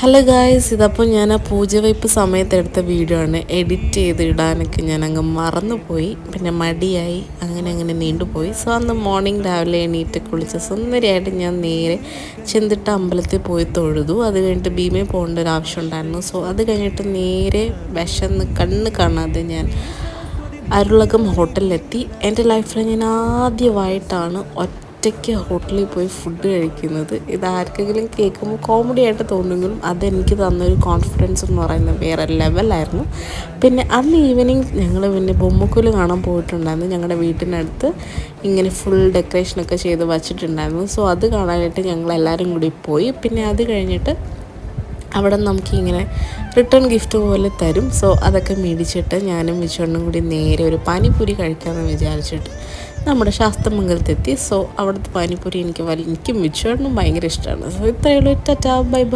Hello guys, ഇതപ്പോൾ ഞാൻ ആ പൂജ വയ്പ്പ് സമയത്ത് എടുത്ത വീഡിയോ ആണ്. എഡിറ്റ് ചെയ്ത് ഇടാനൊക്കെ ഞാൻ അങ്ങ് മറന്നുപോയി, പിന്നെ മടിയായി, അങ്ങനെ നീണ്ടുപോയി. സോ അന്ന് മോർണിംഗ് രാവിലെ എണീറ്റ് കുളിച്ച് സുന്ദരിയായിട്ട് ഞാൻ നേരെ ചെന്തിട്ട അമ്പലത്തിൽ പോയി തൊഴുതു. അത് കഴിഞ്ഞിട്ട് ഭീമയിൽ പോകേണ്ട ഒരു ആവശ്യം ഉണ്ടായിരുന്നു. സോ അത് കഴിഞ്ഞിട്ട് നേരെ വിശന്ന് കണ്ണ് കാണാതെ ഞാൻ അരുളകം ഹോട്ടലിലെത്തി. എൻ്റെ ലൈഫിൽ ഞാൻ ആദ്യമായിട്ടാണ് ഒറ്റയ്ക്ക് ഹോട്ടലിൽ പോയി ഫുഡ് കഴിക്കുന്നത്. ഇതാർക്കെങ്കിലും കേൾക്കുമ്പോൾ കോമഡി ആയിട്ട് തോന്നുമെങ്കിലും അതെനിക്ക് തന്നൊരു കോൺഫിഡൻസ് എന്ന് പറയുന്നത് വേറെ ലെവലായിരുന്നു. പിന്നെ അന്ന് ഈവനിങ് ഞങ്ങൾ പിന്നെ ബൊമ്മക്കുല് കാണാൻ പോയിട്ടുണ്ടായിരുന്നു. ഞങ്ങളുടെ വീട്ടിനടുത്ത് ഇങ്ങനെ ഫുൾ ഡെക്കറേഷനൊക്കെ ചെയ്ത് വച്ചിട്ടുണ്ടായിരുന്നു. സോ അത് കാണാനായിട്ട് ഞങ്ങളെല്ലാവരും കൂടി പോയി. പിന്നെ അത് കഴിഞ്ഞിട്ട് അവിടെ നമുക്കിങ്ങനെ റിട്ടേൺ ഗിഫ്റ്റ് പോലെ തരും. സോ അതൊക്കെ മേടിച്ചിട്ട് ഞാനും വിച്ചുവണ്ണും കൂടി നേരെ ഒരു പാനിപ്പൂരി കഴിക്കാമെന്ന് വിചാരിച്ചിട്ട് നമ്മുടെ ശാസ്തമംഗലത്തെത്തി. സോ അവിടുത്തെ പാനിപ്പൂരി എനിക്കും വിച്ചുവണ്ണും ഭയങ്കര ഇഷ്ടമാണ്. സോ ഇത്രയേ ഉള്ളൂ. Tata, bye bye.